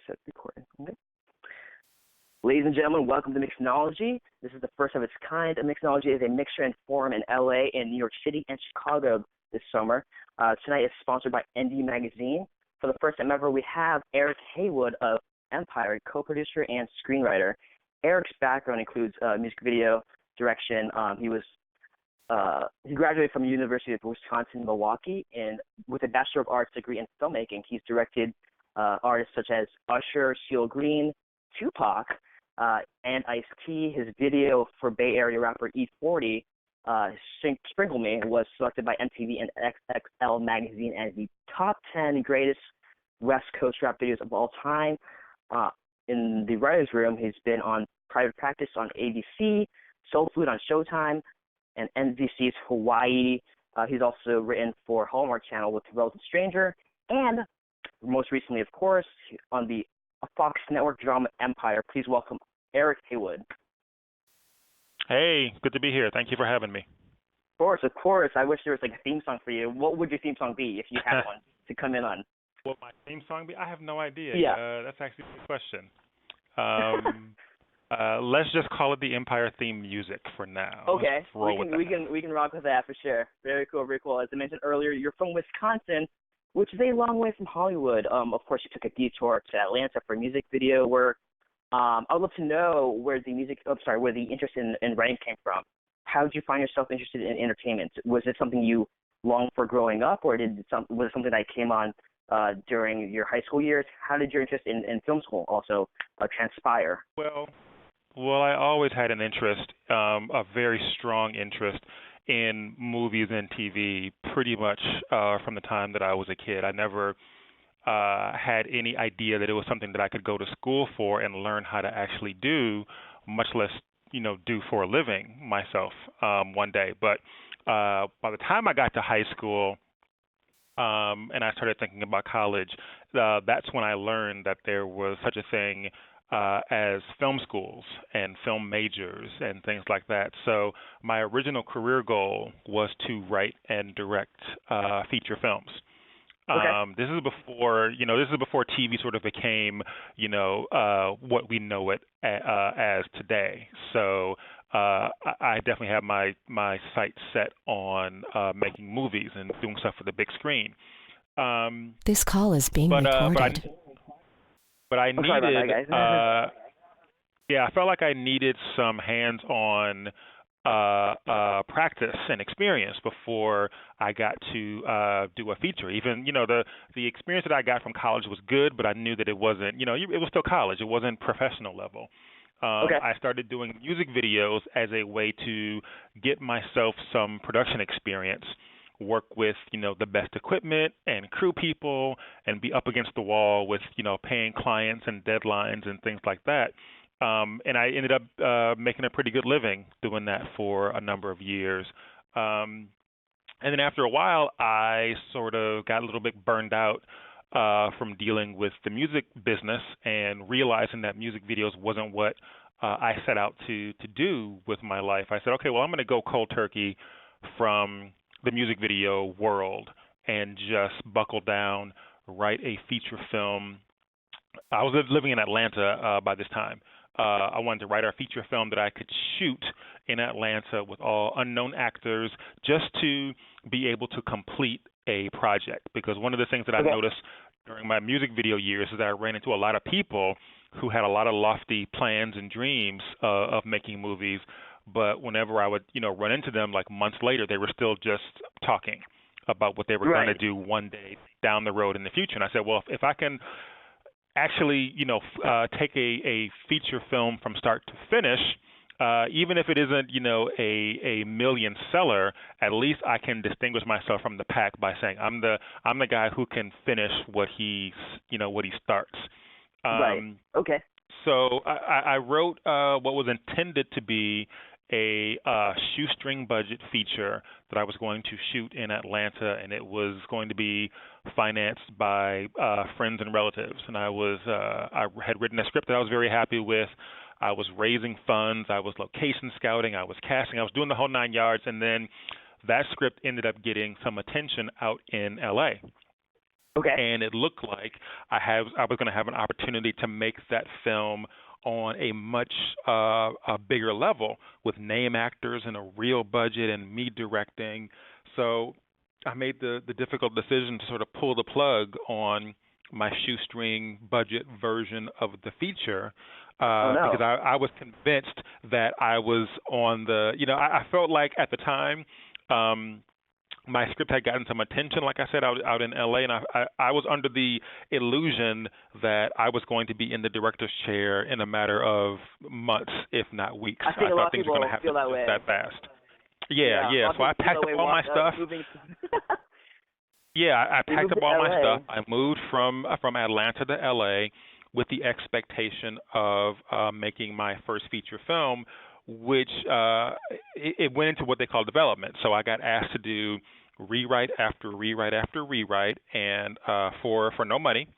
set recording. Okay. Ladies and gentlemen, welcome to MixKnowledgy. This is the first of its kind. MixKnowledgy is a mixture and forum in LA, and New York City, and Chicago this summer. Tonight is sponsored by ND Magazine. For the first time ever, we have Eric Haywood of Empire, co-producer and screenwriter. Eric's background includes music video direction. He graduated from the University of Wisconsin-Milwaukee, and with a Bachelor of Arts degree in filmmaking, he's directed artists such as Usher, Seal Green, Tupac, and Ice-T. His video for Bay Area rapper E40, Sprinkle Me, was selected by MTV and XXL magazine as the top 10 greatest West Coast rap videos of all time. In the writer's room, he's been on Private Practice on ABC, Soul Food on Showtime, and NBC's Hawaii. He's also written for Hallmark Channel with Relative Stranger, and most recently, of course, on the Fox Network drama Empire. Please welcome Eric Haywood. Hey, good to be here. Thank you for having me. Of course. I wish there was like a theme song for you. What would your theme song be if you had one to come in on? What my theme song be? I have no idea. Yeah. That's actually a good question. Let's just call it the Empire theme music for now. Okay. We can rock with that for sure. Very cool, very cool. As I mentioned earlier, you're from Wisconsin, which is a long way from Hollywood. Of course, you took a detour to Atlanta for music video work. I would love to know where the interest in writing came from. How did you find yourself interested in entertainment? Was it something you longed for growing up, or was it something that came on during your high school years? How did your interest in film school also transpire? Well, I always had an interest, a very strong interest in movies and TV pretty much from the time that I was a kid. I never had any idea that it was something that I could go to school for and learn how to actually do, much less, do for a living myself one day. But by the time I got to high school and I started thinking about college, that's when I learned that there was such a thing as film schools and film majors and things like that. So my original career goal was to write and direct feature films. Okay. This is before TV sort of became, what we know it as today. So I definitely have my sights set on making movies and doing stuff for the big screen. This call is being recorded. But I needed, sorry about that, guys. I felt like I needed some hands-on practice and experience before I got to do a feature. Even, the experience that I got from college was good, but I knew that it wasn't, it was still college. It wasn't professional level. Okay. I started doing music videos as a way to get myself some production experience, work with, the best equipment and crew people, and be up against the wall with, paying clients and deadlines and things like that. And I ended up making a pretty good living doing that for a number of years. And then after a while, I sort of got a little bit burned out from dealing with the music business and realizing that music videos wasn't what I set out to do with my life. I said, okay, well, I'm going to go cold turkey from the music video world and just buckle down, write a feature film. I was living in Atlanta by this time. I wanted to write a feature film that I could shoot in Atlanta with all unknown actors just to be able to complete a project. Because one of the things that I noticed during my music video years is that I ran into a lot of people who had a lot of lofty plans and dreams of making movies. But whenever I would, run into them, like months later, they were still just talking about what they were going to do one day down the road in the future. And I said, well, if I can actually, take a feature film from start to finish, even if it isn't, a million seller, at least I can distinguish myself from the pack by saying I'm the guy who can finish what he starts. Right. Okay. So I wrote what was intended to be a shoestring budget feature that I was going to shoot in Atlanta, and it was going to be financed by friends and relatives. And I had written a script that I was very happy with. I was raising funds. I was location scouting. I was casting. I was doing the whole 9 yards. And then that script ended up getting some attention out in L.A. Okay. And it looked like I was going to have an opportunity to make that film on a much a bigger level with name actors and a real budget and me directing. So I made the difficult decision to sort of pull the plug on my shoestring budget version of the feature because I was convinced that I was on the, I felt like at the time my script had gotten some attention, like I said, out in LA, and I was under the illusion that I was going to be in the director's chair in a matter of months, if not weeks. I think a lot of things people were going to happen feel that way. that fast. Yeah. So I packed up all my stuff. I packed up all my stuff. I moved from Atlanta to LA with the expectation of making my first feature film, which it went into what they call development. So I got asked to do rewrite after rewrite after rewrite, and for no money.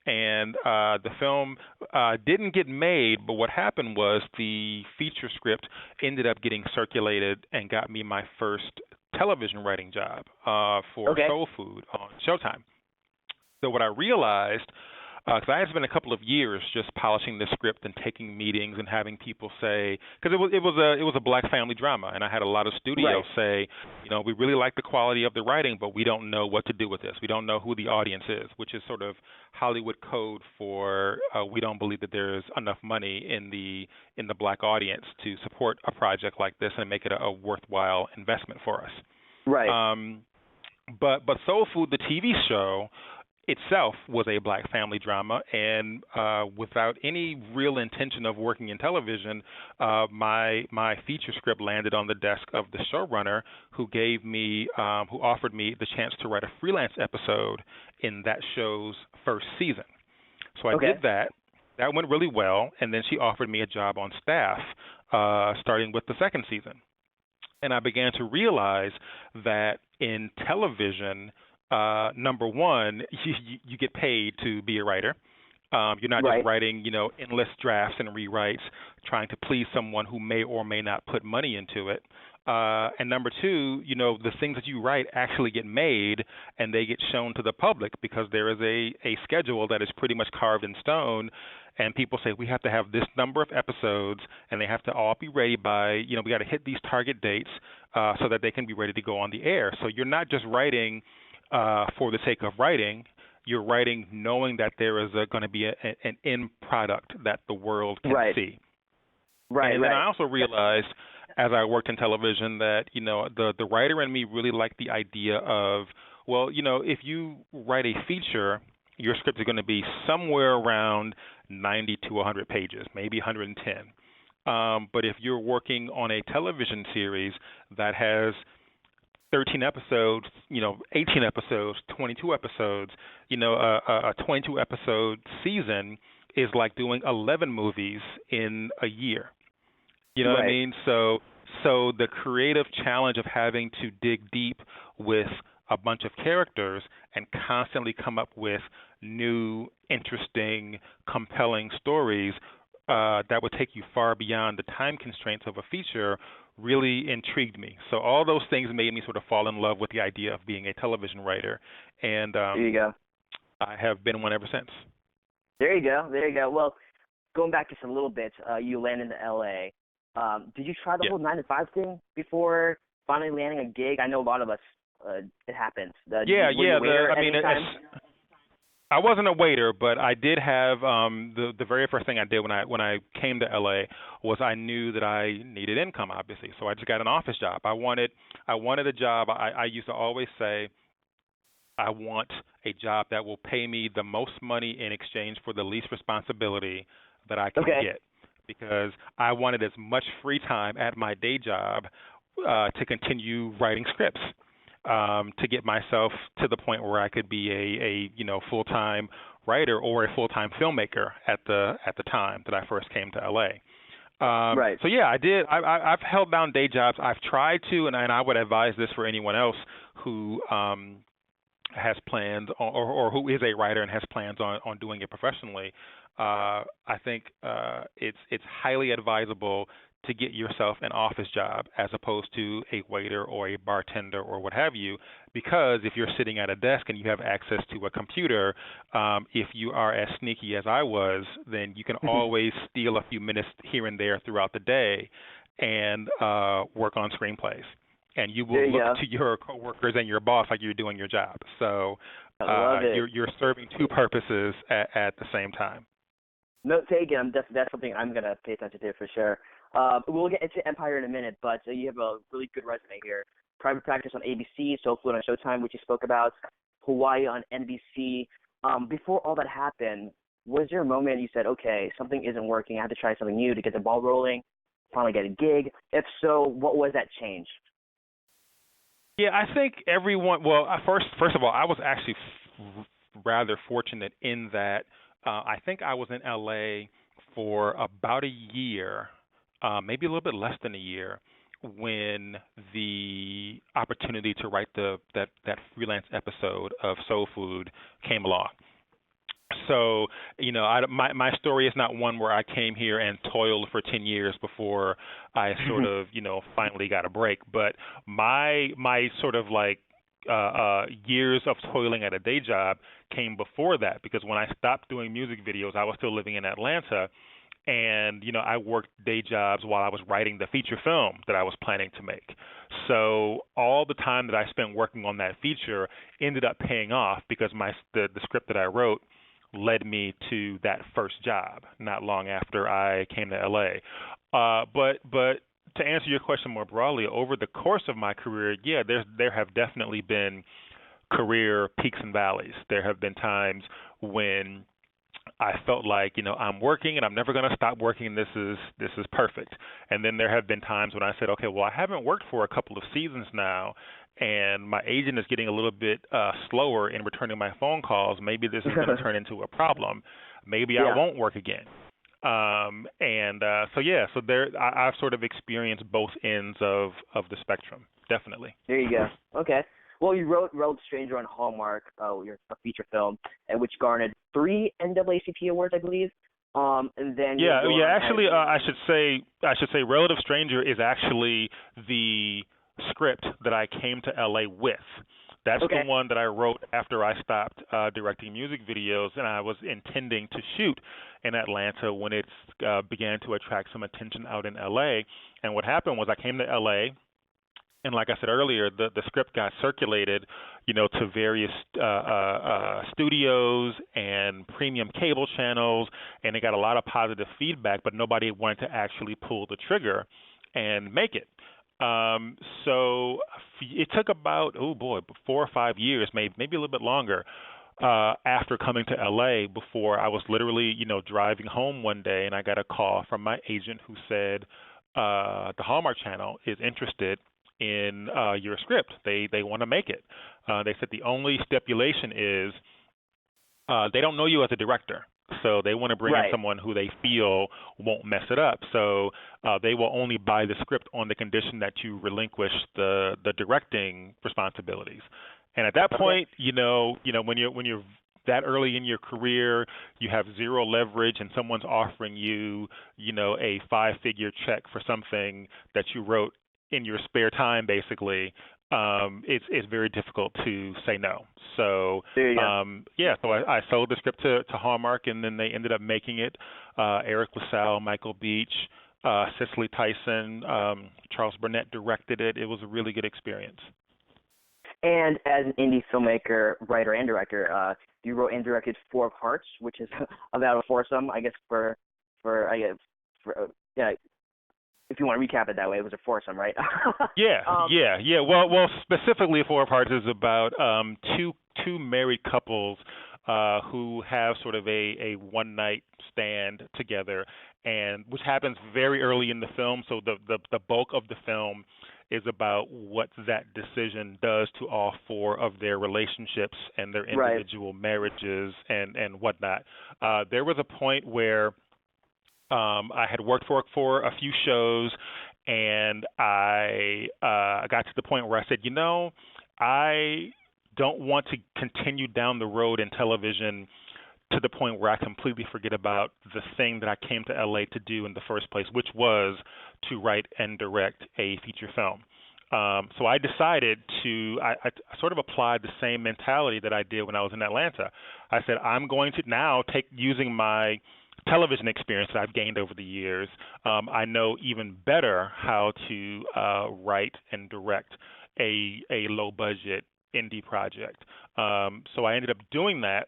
And the film didn't get made, but what happened was the feature script ended up getting circulated and got me my first television writing job for Soul Food on Showtime. So what I realized, because I had spent a couple of years just polishing the script and taking meetings and having people say, because it was a black family drama, and I had a lot of studios say, we really like the quality of the writing, but we don't know what to do with this. We don't know who the audience is, which is sort of Hollywood code for we don't believe that there is enough money in the black audience to support a project like this and make it a worthwhile investment for us. Right. But Soul Food, the TV show itself, was a black family drama, and without any real intention of working in television, my feature script landed on the desk of the showrunner, who offered me the chance to write a freelance episode in that show's first season. So I did that. That went really well, and then she offered me a job on staff, starting with the second season. And I began to realize that in television, number one, you get paid to be a writer. You're not just writing, endless drafts and rewrites, trying to please someone who may or may not put money into it. And number two, the things that you write actually get made and they get shown to the public because there is a schedule that is pretty much carved in stone. And people say, we have to have this number of episodes, and they have to all be ready by, we got to hit these target dates so that they can be ready to go on the air. So you're not just writing for the sake of writing. You're writing knowing that there is going to be an end product that the world can see. And then I also realized, as I worked in television, that the writer in me really liked the idea of, if you write a feature, your script is going to be somewhere around 90 to 100 pages, maybe 110. But if you're working on a television series that has 13 episodes, 18 episodes, 22 episodes, a 22 episode season is like doing 11 movies in a year. You know what I mean? So the creative challenge of having to dig deep with a bunch of characters and constantly come up with new, interesting, compelling stories that would take you far beyond the time constraints of a feature really intrigued me. So all those things made me sort of fall in love with the idea of being a television writer. And there you go. I have been one ever since. There you go. Well, going back just a little bit, you landed in L.A. Did you try the whole 9 to 5 thing before finally landing a gig? I know a lot of us, it happens. I wasn't a waiter, but I did have the very first thing I did when I came to LA was I knew that I needed income, obviously. So I just got an office job. I wanted a job. I used to always say I want a job that will pay me the most money in exchange for the least responsibility that I can get, because I wanted as much free time at my day job to continue writing scripts. To get myself to the point where I could be a full-time writer or a full-time filmmaker at the time that I first came to LA. So yeah, I did. I've held down day jobs. I've tried to, and I would advise this for anyone else who has plans or who is a writer and has plans on doing it professionally. I think it's highly advisable to get yourself an office job as opposed to a waiter or a bartender or what have you, because if you're sitting at a desk and you have access to a computer, if you are as sneaky as I was, then you can always steal a few minutes here and there throughout the day and work on screenplays. And you will look to your coworkers and your boss like you're doing your job. So you're serving two purposes at the same time. Note taken. That's something I'm going to pay attention to for sure. We'll get into Empire in a minute, but you have a really good resume here. Private Practice on ABC, Soul Food on Showtime, which you spoke about, Hawaii on NBC. Before all that happened, was there a moment you said, okay, something isn't working, I have to try something new to get the ball rolling, finally get a gig? If so, what was that change? Yeah, I think everyone. Well, first of all, I was actually rather fortunate in that I think I was in LA for about a year, maybe a little bit less than a year, when the opportunity to write that freelance episode of Soul Food came along. So, my story is not one where I came here and toiled for 10 years before I sort of, finally got a break. But my sort of like years of toiling at a day job came before that, because when I stopped doing music videos, I was still living in Atlanta. And, I worked day jobs while I was writing the feature film that I was planning to make. So all the time that I spent working on that feature ended up paying off, because the script that I wrote led me to that first job not long after I came to LA. But to answer your question more broadly, over the course of my career, yeah, there have definitely been career peaks and valleys. There have been times when I felt like, I'm working and I'm never going to stop working, and this is perfect. And then there have been times when I said, okay, well, I haven't worked for a couple of seasons now, and my agent is getting a little bit slower in returning my phone calls. Maybe this is going to turn into a problem. Maybe I won't work again. So there, I've sort of experienced both ends of the spectrum, definitely. There you go. Okay. Well, you wrote Stranger on Hallmark, a feature film, which garnered 3 NAACP awards, I believe. And then actually, I should say, Relative Stranger is actually the script that I came to LA with. That's the one that I wrote after I stopped directing music videos, and I was intending to shoot in Atlanta when it began to attract some attention out in LA. And what happened was I came to LA, and like I said earlier, the script got circulated, to various studios and premium cable channels, and it got a lot of positive feedback, but nobody wanted to actually pull the trigger and make it. So it took about 4 or 5 years, maybe a little bit longer, after coming to LA, before I was literally, driving home one day, and I got a call from my agent who said the Hallmark Channel is interested in your script. They want to make it. They said the only stipulation is they don't know you as a director. So they want to bring in someone who they feel won't mess it up. So they will only buy the script on the condition that you relinquish the directing responsibilities. And at that point, when you're that early in your career, you have zero leverage, and someone's offering you, a 5-figure check for something that you wrote in your spare time, basically. It's very difficult to say no. So so I sold the script to Hallmark, and then they ended up making it. Eric LaSalle, Michael Beach, Cicely Tyson, Charles Burnett directed it. It was a really good experience. And as an indie filmmaker, writer, and director, you wrote and directed 4 of Hearts, which is about a foursome, I guess, if you want to recap it that way, it was a foursome, right? Yeah. Well, specifically, 4 of Hearts is about two married couples who have sort of a one-night stand together, and which happens very early in the film. So the bulk of the film is about what that decision does to all 4 of their relationships and their individual marriages and whatnot. There was a point where I had worked for a few shows, and I got to the point where I said, I don't want to continue down the road in television to the point where I completely forget about the thing that I came to LA to do in the first place, which was to write and direct a feature film. So I decided I sort of applied the same mentality that I did when I was in Atlanta. I said, I'm going to now using my television experience that I've gained over the years, I know even better how to write and direct a low-budget indie project. So I ended up doing that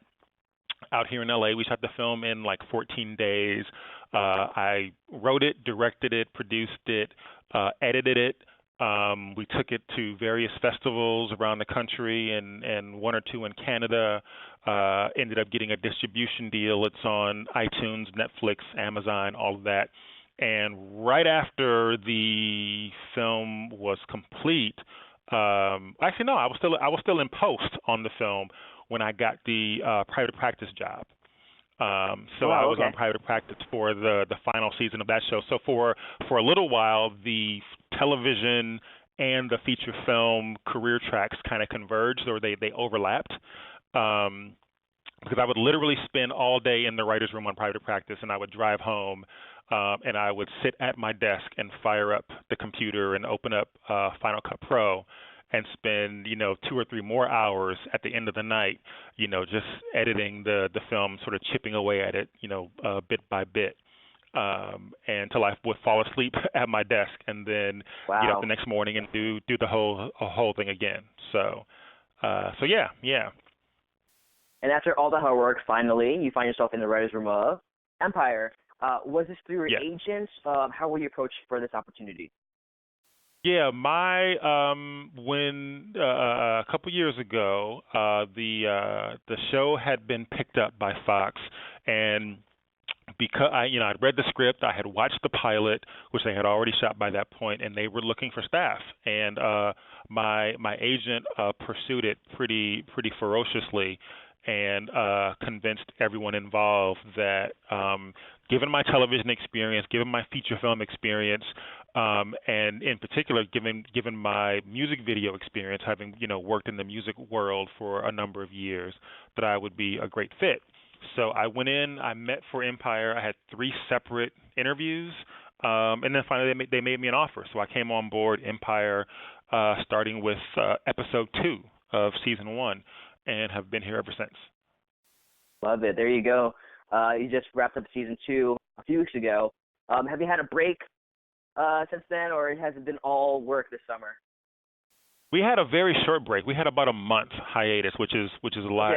out here in LA. We shot the film in like 14 days. I wrote it, directed it, produced it, edited it. We took it to various festivals around the country and one or two in Canada. Ended up getting a distribution deal. It's on iTunes, Netflix, Amazon, all of that. And right after the film was complete, actually no, I was still in post on the film when I got the private practice job. So I was on private practice for the final season of that show. So for a little while, the television and the feature film career tracks kind of converged, or they overlapped. Because I would literally spend all day in the writer's room on private practice, and I would drive home, and I would sit at my desk and fire up the computer and open up Final Cut Pro and spend, 2 or 3 more hours at the end of the night, just editing the film, sort of chipping away at it, bit by bit, until I would fall asleep at my desk and then get up the next morning and do the whole thing again. So yeah. And after all the hard work, finally, you find yourself in the writer's room of Empire. Was this through your agents? How were you approached for this opportunity? Yeah, when a couple years ago, the show had been picked up by Fox, and because I'd read the script, I had watched the pilot, which they had already shot by that point, and they were looking for staff. And my agent pursued it pretty ferociously, and convinced everyone involved that given my television experience, given my feature film experience, and in particular given my music video experience, having worked in the music world for a number of years, that I would be a great fit. So I went in, I met for Empire. I had 3 separate interviews, and then finally they made me an offer. So I came on board Empire, starting with episode 2 of season 1. And have been here ever since. Love it. There you go. You just wrapped up season 2 a few weeks ago. Have you had a break since then, or has it been all work this summer? We had a very short break. We had about a month hiatus, which is a lot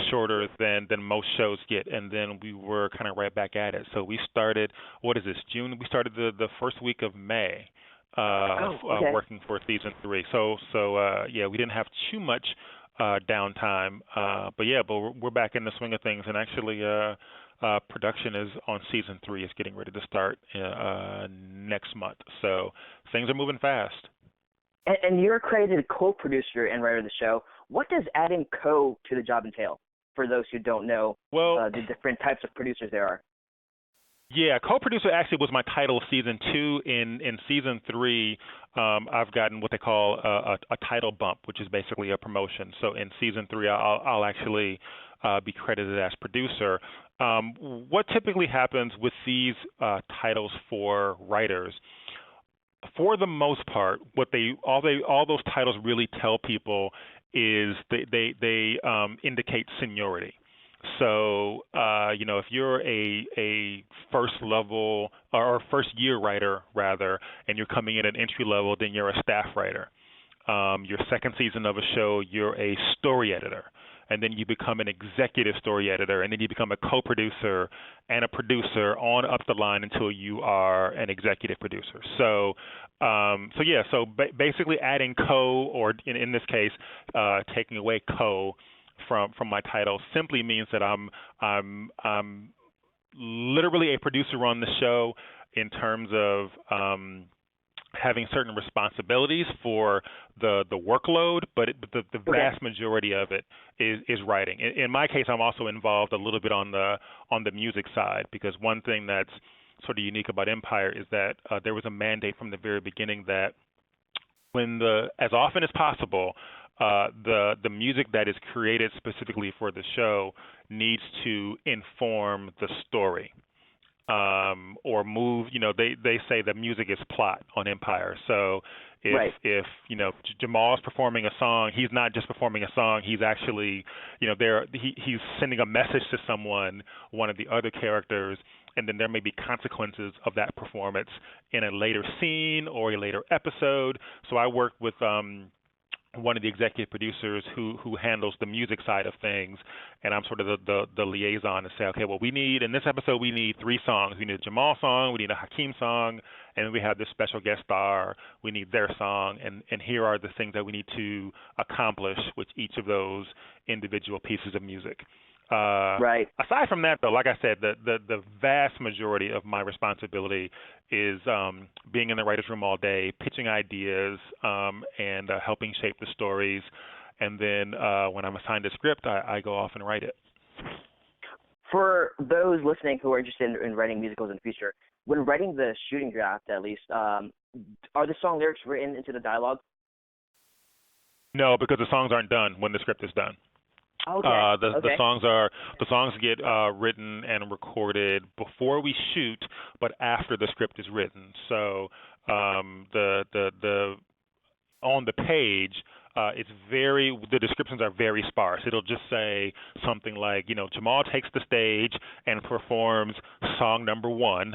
shorter than most shows get, and then we were kind of right back at it. So we started, June? We started the first week of May. Working for season 3. So we didn't have too much downtime, but we're back in the swing of things, and actually production is on season 3 is getting ready to start next month, so things are moving fast. And you're a credited co-producer and writer of the show. What does adding co to the job entail, for those who don't know the different types of producers there are? Yeah, co-producer actually was my title season 2. In season 3, I've gotten what they call a title bump, which is basically a promotion. So in season 3, I'll actually be credited as producer. What typically happens with these titles for writers, for the most part, all those titles really tell people is they indicate seniority. So, if you're a first level or first year writer, rather, and you're coming in at entry level, then you're a staff writer. Your second season of a show, you're a story editor. And then you become an executive story editor, and then you become a co-producer and a producer on up the line until you are an executive producer. So basically adding co, or in this case, taking away co from my title simply means that I'm literally a producer on the show in terms of having certain responsibilities for the workload, but the vast majority of it is writing. In my case, I'm also involved a little bit on the music side, because one thing that's sort of unique about Empire is that there was a mandate from the very beginning that as often as possible, the music that is created specifically for the show needs to inform the story. Or move, they say that music is plot on Empire. So if Jamal's performing a song, he's not just performing a song, he's actually, he's sending a message to someone, one of the other characters, and then there may be consequences of that performance in a later scene or a later episode. So I work with one of the executive producers who handles the music side of things, and I'm sort of the liaison to say, okay, well, in this episode we need 3 songs. We need a Jamal song, we need a Hakeem song, and then we have this special guest star. We need their song, and here are the things that we need to accomplish with each of those individual pieces of music. Aside from that, though, like I said, the vast majority of my responsibility is being in the writer's room all day, pitching ideas, and helping shape the stories. And then when I'm assigned a script, I go off and write it. For those listening who are interested in writing musicals in the future, when writing the shooting draft, at least, are the song lyrics written into the dialogue? No, because the songs aren't done when the script is done. Okay. The songs get written and recorded before we shoot, but after the script is written. So the on the page, the descriptions are very sparse. It'll just say something like, Jamal takes the stage and performs song number 1.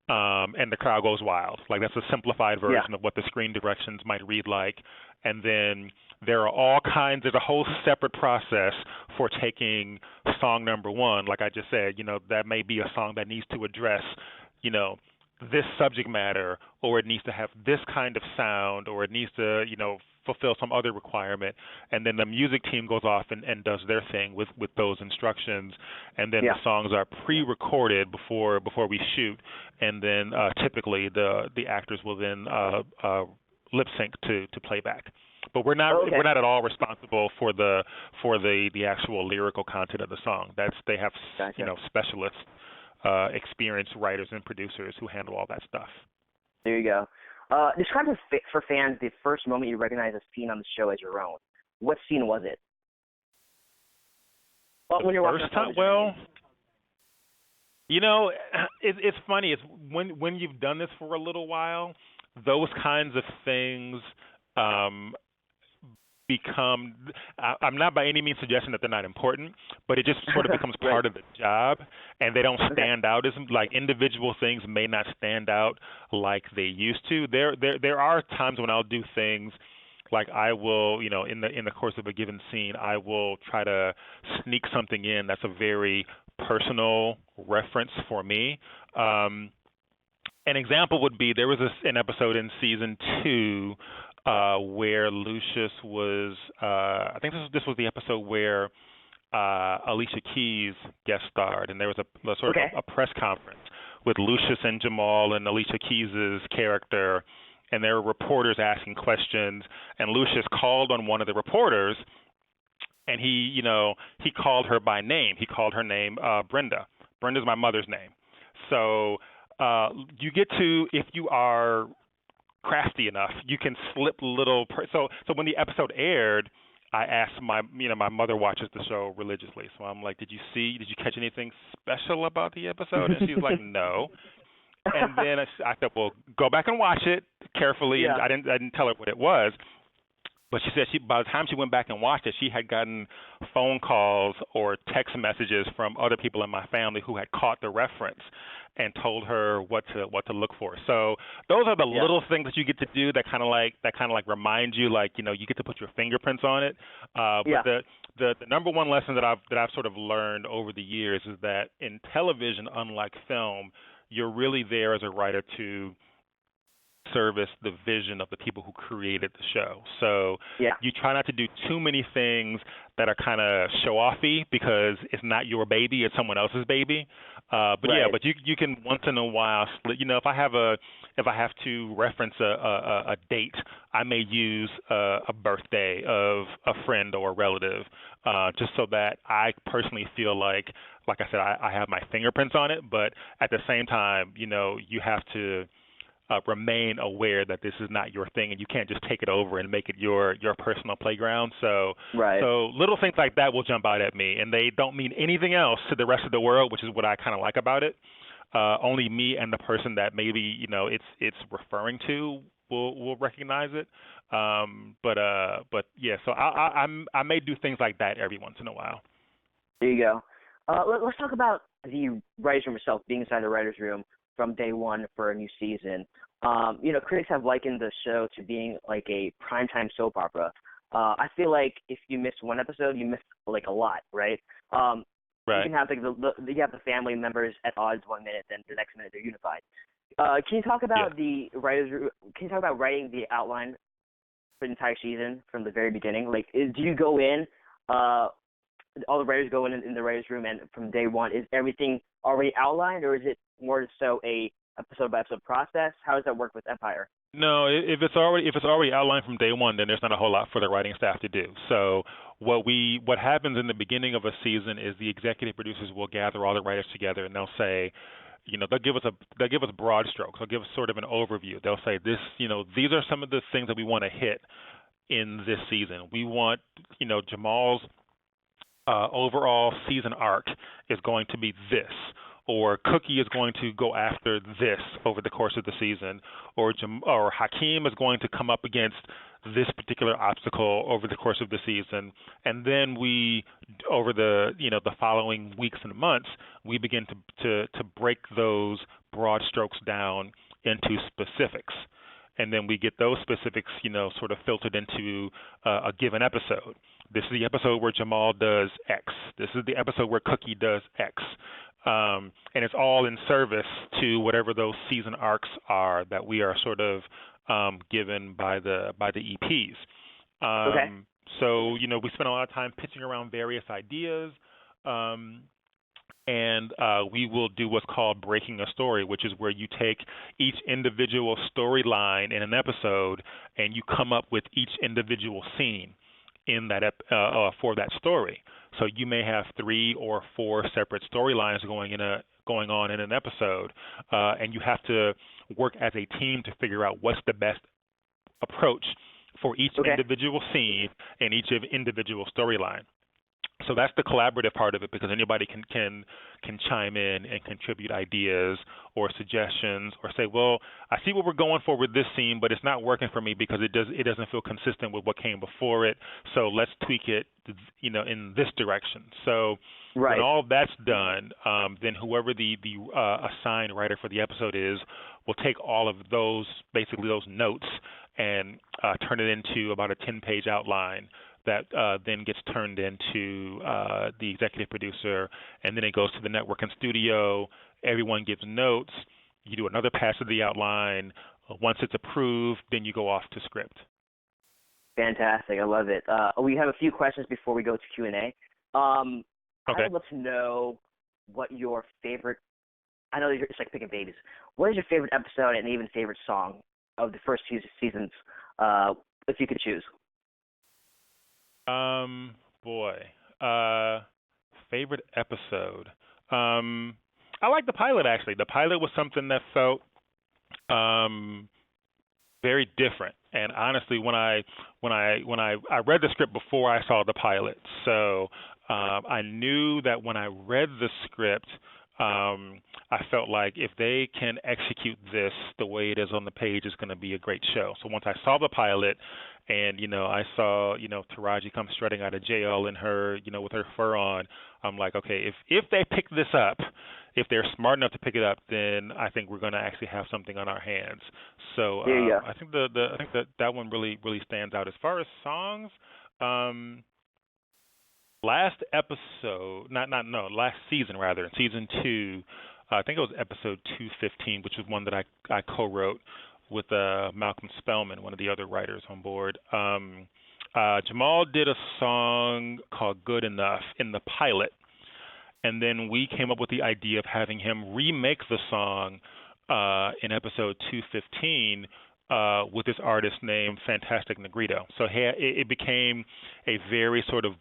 And the crowd goes wild. Like, that's a simplified version of what the screen directions might read like. And then there are all kinds, there's a whole separate process for taking song number 1. Like I just said, that may be a song that needs to address, this subject matter, or it needs to have this kind of sound, or it needs to, fulfill some other requirement. And then the music team goes off and does their thing with those instructions. And then the songs are pre-recorded before we shoot. And then typically the actors will then lip sync to playback. But we're not at all responsible for the actual lyrical content of the song. They have specialists, experienced writers and producers who handle all that stuff. There you go. Describe for fans the first moment you recognize a scene on the show as your own. What scene was it? When you're watching it's funny. It's when you've done this for a little while, those kinds of things become, I'm not by any means suggesting that they're not important, but it just sort of becomes part of the job, and they don't stand out as, like, individual things may not stand out like they used to. There are times when I'll do things like I will, in the course of a given scene, I will try to sneak something in that's a very personal reference for me. An example would be there was an episode in season 2 where Lucius was, I think this was the episode where Alicia Keys guest starred, and there was a sort of a press conference with Lucius and Jamal and Alicia Keys' character, and there were reporters asking questions, and Lucius called on one of the reporters, and he called her by name. He called her name Brenda. Brenda's my mother's name. So you get to, if you are crafty enough, you can slip little. So when the episode aired, I asked my mother watches the show religiously, so I'm like, did you catch anything special about the episode? And she's like, no. And then I said, well, go back and watch it carefully. And I didn't tell her what it was. But she said by the time she went back and watched it, she had gotten phone calls or text messages from other people in my family who had caught the reference and told her what to look for. So those are the little things that you get to do that kind of like remind you, like, you get to put your fingerprints on it. But the number one lesson that I've sort of learned over the years is that in television, unlike film, you're really there as a writer to service the vision of the people who created the show. So you try not to do too many things that are kind of show-offy because it's not your baby, it's someone else's baby. But you can once in a while, if I have to reference a date, I may use a birthday of a friend or a relative, just so that I personally feel like I said, I have my fingerprints on it. But at the same time, you have to remain aware that this is not your thing and you can't just take it over and make it your personal playground. So so little things like that will jump out at me, and they don't mean anything else to the rest of the world, which is what I kind of like about it. Only me and the person that maybe it's referring to will recognize it. But yeah, so I may do things like that every once in a while. There you go. Let's talk about the writer's room itself, being inside the writer's room from day one for a new season. Critics have likened the show to being like a primetime soap opera. I feel like if you miss one episode, you miss like a lot, right? Right. You can have you have the family members at odds 1 minute, then the next minute they're unified. Can you talk about the writer's room? Can you talk about writing the outline for the entire season from the very beginning? Like, do you go in? All the writers go in the writer's room, and from day one, is everything already outlined, or is it more so a episode by episode process? How does that work with Empire? No, if it's already outlined from day one, then there's not a whole lot for the writing staff to do. So what happens in the beginning of a season is the executive producers will gather all the writers together, and they'll say, they'll give us broad strokes. They'll give us sort of an overview. They'll say this, these are some of the things that we want to hit in this season. We want, Jamal's overall season arc is going to be this, or Cookie is going to go after this over the course of the season, or Hakeem is going to come up against this particular obstacle over the course of the season, and then we, over the the following weeks and months, we begin to break those broad strokes down into specifics. And then we get those specifics, sort of filtered into a given episode. This is the episode where Jamal does X. This is the episode where Cookie does X. And it's all in service to whatever those season arcs are that we are sort of given by the EPs. Okay. So, we spend a lot of time pitching around various ideas. And we will do what's called breaking a story, which is where you take each individual storyline in an episode and you come up with each individual scene in that for that story. So you may have 3 or 4 separate storylines going on in an episode, and you have to work as a team to figure out what's the best approach for each individual scene and each individual storyline. So that's the collaborative part of it, because anybody can chime in and contribute ideas or suggestions, or say, well, I see what we're going for with this scene, but it's not working for me because it doesn't feel consistent with what came before it. So let's tweak it, in this direction. So when all that's done, then whoever the assigned writer for the episode is will take all of those, basically those notes, and turn it into about a 10-page outline that then gets turned into the executive producer, and then it goes to the network and studio. Everyone gives notes. You do another pass of the outline. Once it's approved, then you go off to script. Fantastic. I love it. We have a few questions before we go to Q&A. Okay. I'd love to know what your favorite – I know it's like picking babies. What is your favorite episode and even favorite song of the first 2 seasons, if you could choose? Favorite episode. I like the pilot, actually. The pilot was something that felt very different. And honestly, when I read the script before I saw the pilot, so I knew that when I read the script, I felt like if they can execute this the way it is on the page, it's going to be a great show. So once I saw the pilot, and I saw Taraji come strutting out of jail in her with her fur on, I'm like, okay, if they pick this up, if they're smart enough to pick it up, then I think we're going to actually have something on our hands. So I think that one really stands out. As far as songs, last season rather, in season 2, I think it was episode 215, which was one that I co-wrote with Malcolm Spellman, one of the other writers on board. Jamal did a song called Good Enough in the pilot, and then we came up with the idea of having him remake the song in episode 215 with this artist named Fantastic Negrito. So it became a very sort of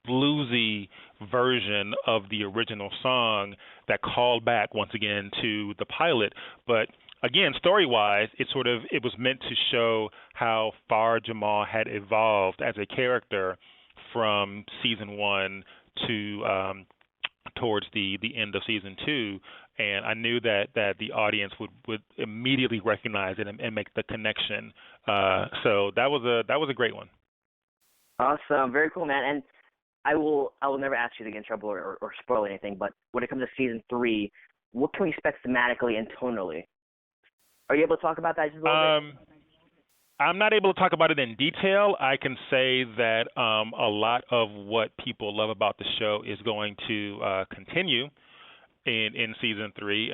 bluesy version of the original song that called back once again to the pilot, but again, story-wise, it was meant to show how far Jamal had evolved as a character from season 1 to towards the end of season 2. And I knew that the audience would immediately recognize it and make the connection. So that was a great one. Awesome, very cool, man. And I will never ask you to get in trouble or spoil anything. But when it comes to season 3, what can we expect thematically and tonally? Are you able to talk about that just a little bit? I'm not able to talk about it in detail. I can say that a lot of what people love about the show is going to continue in season 3.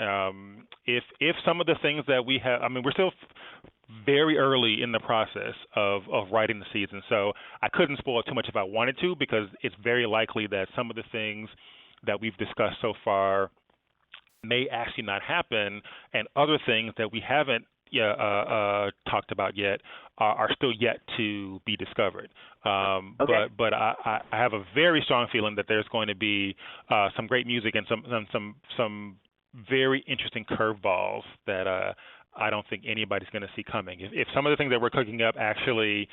If some of the things that we have, I mean, we're still very early in the process of writing the season, so I couldn't spoil too much if I wanted to, because it's very likely that some of the things that we've discussed so far may actually not happen, and other things that we haven't talked about yet are still yet to be discovered. Okay. But I have a very strong feeling that there's going to be some great music and some very interesting curveballs that I don't think anybody's going to see coming. If some of the things that we're cooking up actually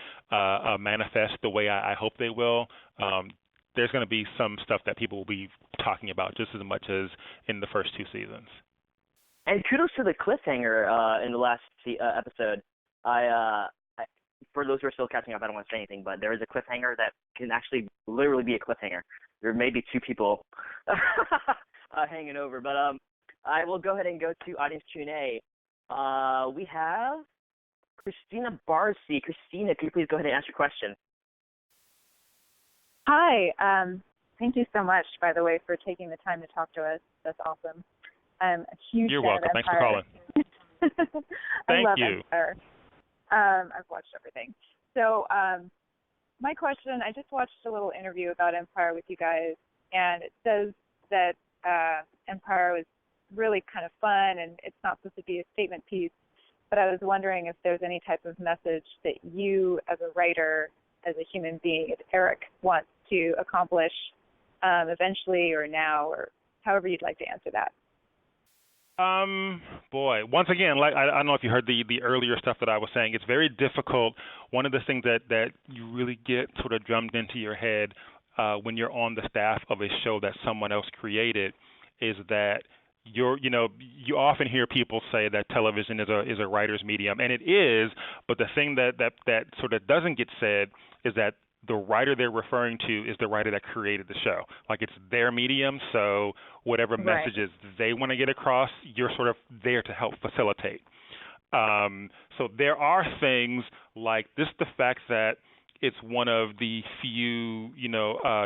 manifest the way I hope they will, there's going to be some stuff that people will be talking about just as much as in the first 2 seasons. And kudos to the cliffhanger in the last episode. For those who are still catching up, I don't want to say anything, but there is a cliffhanger that can actually literally be a cliffhanger. There may be 2 people hanging over. But I will go ahead and go to audience Q&A. We have Christina Barcy. Christina, can you please go ahead and ask your question? Hi. Thank you so much, by the way, for taking the time to talk to us. That's awesome. I'm a huge You're fan welcome. of Thanks for Empire. calling. I love you. Empire. I've watched everything. So my question, I just watched a little interview about Empire with you guys, and it says that Empire was really kind of fun, and it's not supposed to be a statement piece, but I was wondering if there's any type of message that you as a writer, as a human being, as Eric, wants to accomplish eventually or now, or however you'd like to answer that. Boy, once again, like I don't know if you heard the earlier stuff that I was saying. It's very difficult. One of the things that you really get sort of drummed into your head when you're on the staff of a show that someone else created is that you often hear people say that television is a writer's medium, and it is. But the thing that sort of doesn't get said is that the writer they're referring to is the writer that created the show. Like, it's their medium, so whatever messages they want to get across, you're sort of there to help facilitate. So there are things like this, the fact that it's one of the few,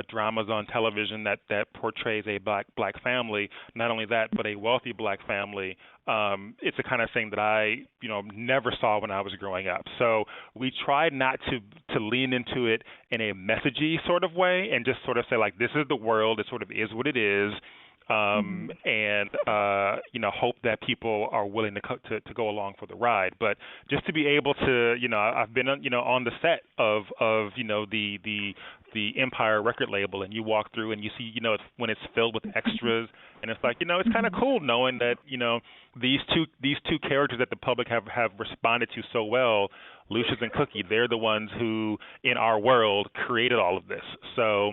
dramas on television that portrays a black family. Not only that, but a wealthy black family. It's the kind of thing that I, never saw when I was growing up. So we tried not to lean into it in a messagey sort of way and just sort of say, like, this is the world. It sort of is what it is. And hope that people are willing to go along for the ride. But just to be able to, I've been on the set of the Empire record label, and you walk through and you see, when it's filled with extras, and it's like, it's kind of cool knowing that, these two characters that the public have responded to so well, Lucius and Cookie, they're the ones who in our world created all of this. So,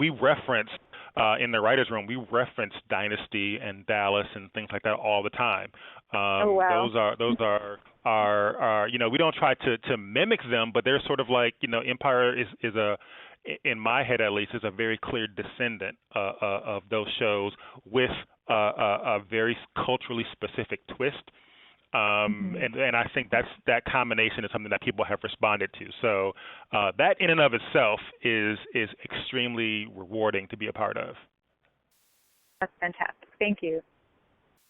we referenced. In the writer's room, we reference Dynasty and Dallas and things like that all the time. Wow. Those are we don't try to mimic them, but they're sort of like, Empire is in my head at least, is a very clear descendant of those shows with a very culturally specific twist. And I think that combination is something that people have responded to. So that in and of itself is extremely rewarding to be a part of. That's fantastic. Thank you.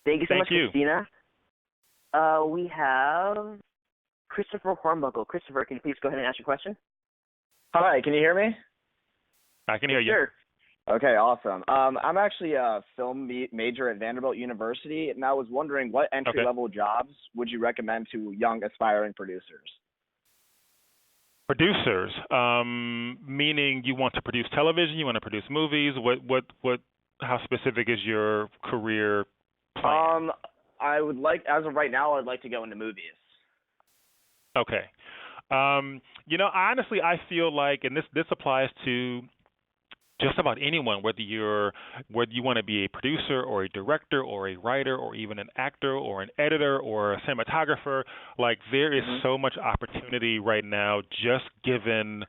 Thank you so much, Christina. We have Christopher Hornbuckle. Christopher, can you please go ahead and ask your question? Hi, can you hear me? I can hear you. Sure. Okay, awesome. I'm actually a film major at Vanderbilt University, and I was wondering what entry-level jobs would you recommend to young aspiring producers? Producers, meaning you want to produce television, you want to produce movies. How specific is your career plan? I would like, as of right now, I'd like to go into movies. Okay. Honestly, I feel like, and this applies to just about anyone, whether you want to be a producer or a director or a writer or even an actor or an editor or a cinematographer, like there is so much opportunity right now just given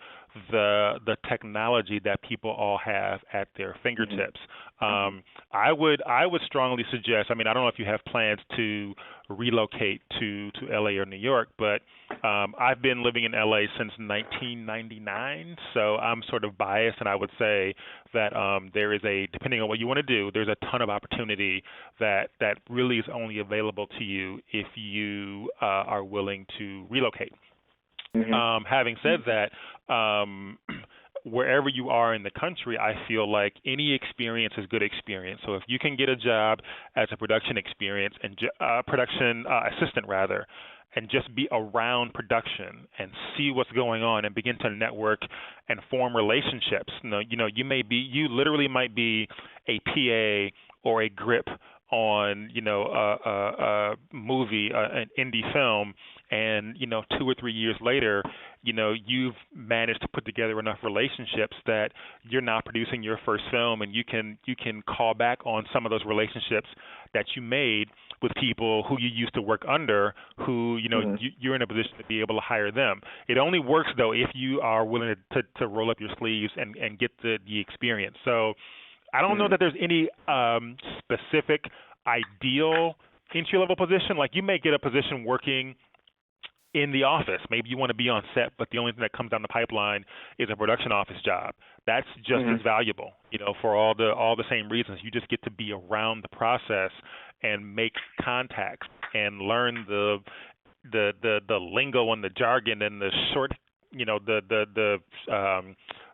the technology that people all have at their fingertips. I would strongly suggest, I mean, I don't know if you have plans to relocate to LA or New York, but I've been living in LA since 1999, so I'm sort of biased, and I would say that there is depending on what you want to do, there's a ton of opportunity that really is only available to you if you are willing to relocate. Having said that, wherever you are in the country, I feel like any experience is good experience. So if you can get a job as a production experience and production assistant rather, and just be around production and see what's going on and begin to network and form relationships. You literally might be a PA or a grip on a movie, an indie film, and 2 or 3 years later, you've managed to put together enough relationships that you're now producing your first film, and you can call back on some of those relationships that you made with people who you used to work under, who you're in a position to be able to hire them. It only works though if you are willing to roll up your sleeves and get the experience. So I don't know that there's any specific ideal entry-level position. Like you may get a position working in the office. Maybe you want to be on set, but the only thing that comes down the pipeline is a production office job. That's just as valuable, for all the same reasons. You just get to be around the process and make contacts and learn the lingo and the jargon and the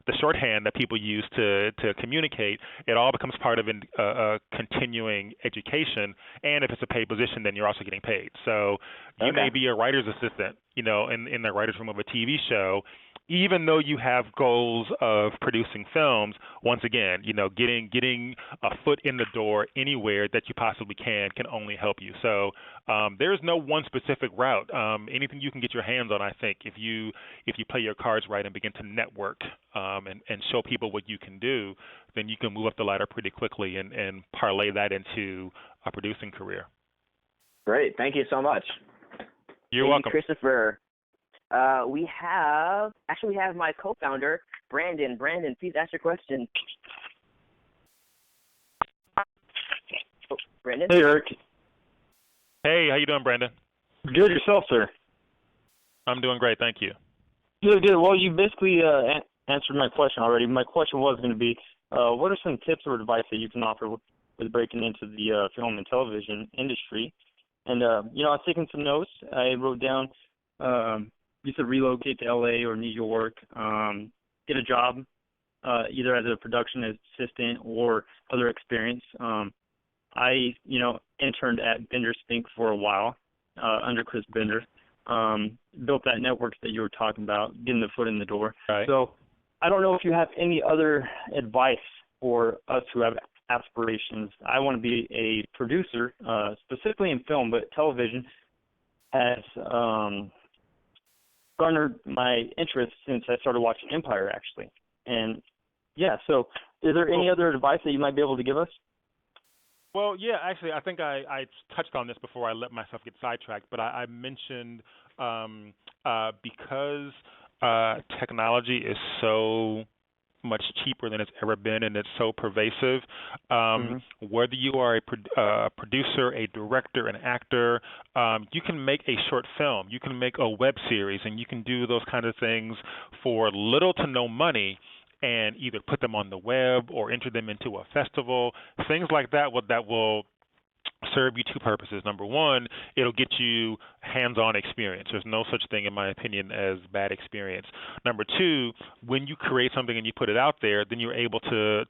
the shorthand that people use to communicate. It all becomes part of a continuing education, and if it's a paid position, then you're also getting paid. So you may be a writer's assistant, in the writer's room of a TV show, even though you have goals of producing films. Once again, getting a foot in the door anywhere that you possibly can only help you. So there's no one specific route. Anything you can get your hands on, I think, if you play your cards right and begin to network and show people what you can do, then you can move up the ladder pretty quickly and parlay that into a producing career. Great. Thank you so much. You're welcome. Thank you, Christopher. We have my co-founder, Brandon. Brandon, please ask your question. Oh, Brandon? Hey, Eric. Hey, how you doing, Brandon? Good, yourself, sir? I'm doing great, thank you. Good. Well, you basically answered my question already. My question was going to be, what are some tips or advice that you can offer with breaking into the film and television industry? And, I was taking some notes. I wrote down, you said relocate to LA or New York, get a job, either as a production assistant or other experience. I, interned at Bender Spink for a while, under Chris Bender, built that network that you were talking about, getting the foot in the door. Right. So I don't know if you have any other advice for us who have aspirations. I want to be a producer, specifically in film, but television has garnered my interest since I started watching Empire, actually. And, yeah, so is there any other advice that you might be able to give us? Well, yeah, actually, I think I touched on this before I let myself get sidetracked, but I mentioned because technology is so much cheaper than it's ever been, and it's so pervasive. Whether you are a producer, a director, an actor, you can make a short film, you can make a web series, and you can do those kind of things for little to no money, and either put them on the web or enter them into a festival. Things like that will serve you two purposes. Number one, it'll get you hands-on experience. There's no such thing, in my opinion, as bad experience. Number two, when you create something and you put it out there, then you're able to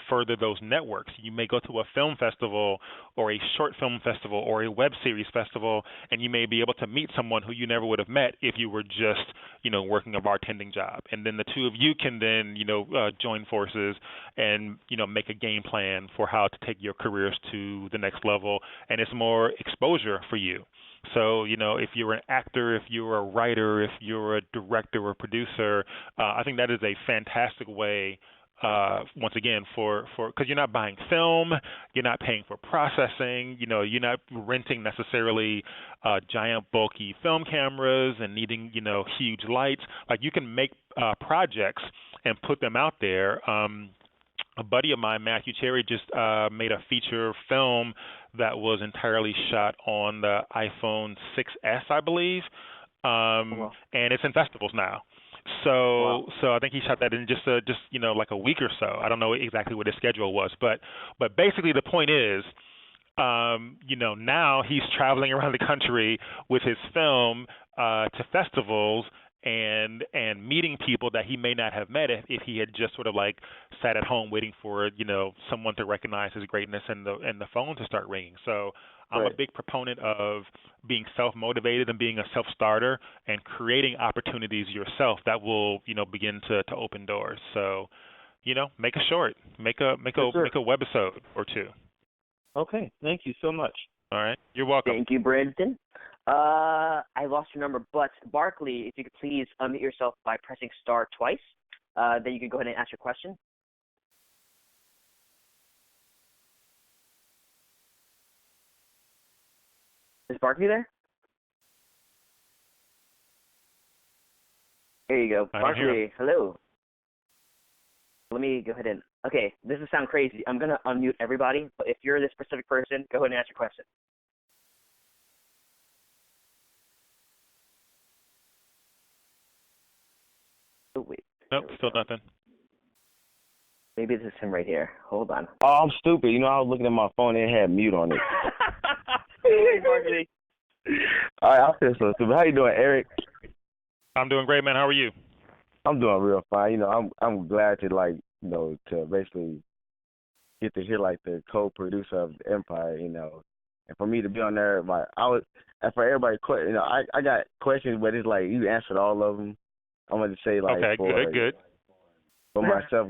further those networks. You may go to a film festival or a short film festival or a web series festival, and you may be able to meet someone who you never would have met if you were just, working a bartending job. And then the two of you can then, join forces and, make a game plan for how to take your careers to the next level. And it's more exposure for you. So, if you're an actor, if you're a writer, if you're a director or producer, I think that is a fantastic way, once again, because you're not buying film, you're not paying for processing, you're not renting necessarily giant bulky film cameras and needing, huge lights. Like, you can make projects and put them out there. A buddy of mine, Matthew Cherry, just made a feature film that was entirely shot on the iPhone 6S, I believe, and it's in festivals now. So I think he shot that in just like a week or so. I don't know exactly what his schedule was, but basically the point is, now he's traveling around the country with his film to festivals and meeting people that he may not have met if he had just sort of like sat at home waiting for someone to recognize his greatness and the phone to start ringing. So I'm a big proponent of being self-motivated and being a self-starter and creating opportunities yourself that will begin to open doors. So make a short, make a webisode or two. Okay, thank you so much. All right, you're welcome. Thank you, Brandon. I lost your number, but Barkley, if you could please unmute yourself by pressing star twice, then you can go ahead and ask your question. Is Barkley there? There you go. Barkley, hello. Let me go ahead and, okay, this will sound crazy. I'm going to unmute everybody, but if you're this specific person, go ahead and ask your question. Oh, wait. Nope, still nothing. Maybe this is him right here. Hold on. Oh, I'm stupid. I was looking at my phone and it had mute on it. Hey, Barkley. All right, I feel so stupid. How you doing, Eric? I'm doing great, man. How are you? I'm doing real fine. I'm glad to to basically get to hear the co-producer of Empire. And for me to be on there, and for everybody, I got questions, but it's like you answered all of them. I'm going to say okay, good. For myself,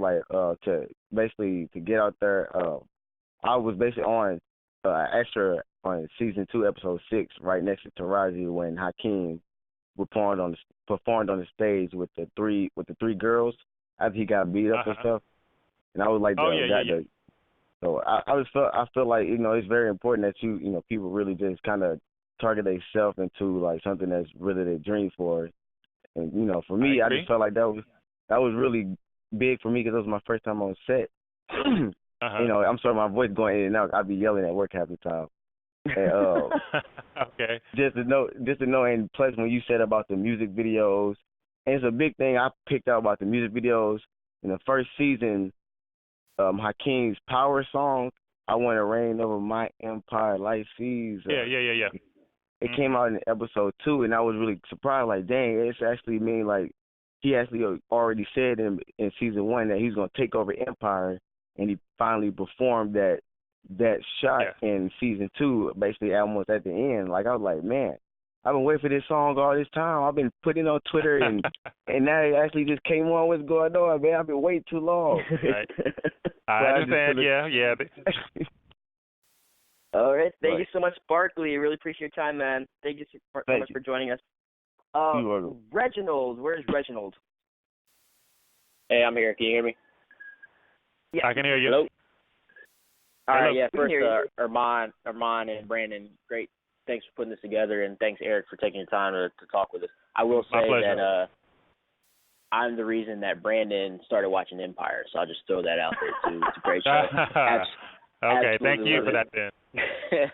to basically to get out there, I was basically on extra on season 2, episode 6, right next to Taraji when Hakeem performed on the stage with the three girls after he got beat up and stuff. And I was like, So I feel like it's very important that you people really just kind of target themselves into something that's really their dream for. And for me, I just felt like that was really big for me because it was my first time on set. I'm sorry, my voice going in and out. I'd be yelling at work half the time. And, okay. Just to know, and plus when you said about the music videos, and it's a big thing I picked out about the music videos in the first season. Hakeem's Power song, I Want to Reign Over My Empire, Life Seas. Yeah. It came out in episode 2, and I was really surprised. Like, dang, it's actually he actually already said in season 1 that he's going to take over Empire, and he finally performed that shot in season 2, basically almost at the end. Like, I was like, man, I've been waiting for this song all this time. I've been putting it on Twitter, and now it actually just came on. What's going on, man? I've been waiting too long. Right. I understand. Yeah. All right. Thank you so much, Barkley. I really appreciate your time, man. Thank you so much for joining us. Reginald, where's Reginald? Hey, I'm here. Can you hear me? Yeah. I can hear you. Hello? All right, yeah. First, Armand and Brandon, great. Thanks for putting this together, and thanks, Eric, for taking the time to talk with us. I will say that I'm the reason that Brandon started watching Empire, so I'll just throw that out there, too. It's a great show. Okay, thank you for that, then.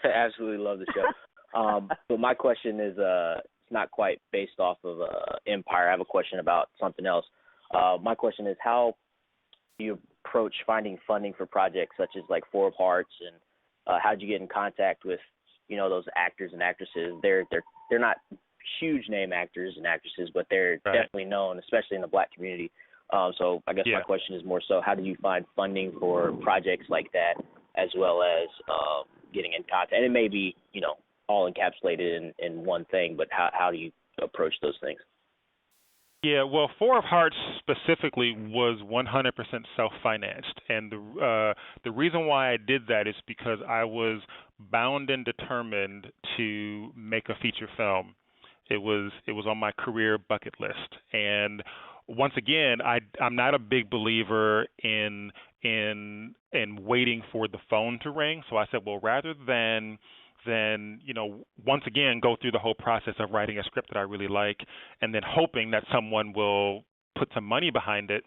Absolutely love the show. But my question is it's not quite based off of Empire. I have a question about something else. My question is, how do you approach finding funding for projects such as like Four of Hearts, and how did you get in contact with those actors and actresses? They're not huge name actors and actresses, but they're definitely known, especially in the Black community, So I guess my question is more so, how do you find funding for projects like that, as well as getting in contact? And it may be, all encapsulated in one thing, but how do you approach those things? Yeah, well, Four of Hearts specifically was 100% self-financed, and the reason why I did that is because I was bound and determined to make a feature film. It was on my career bucket list, and once again, I'm not a big believer in waiting for the phone to ring. So I said, well, rather than once again go through the whole process of writing a script that I really like and then hoping that someone will put some money behind it.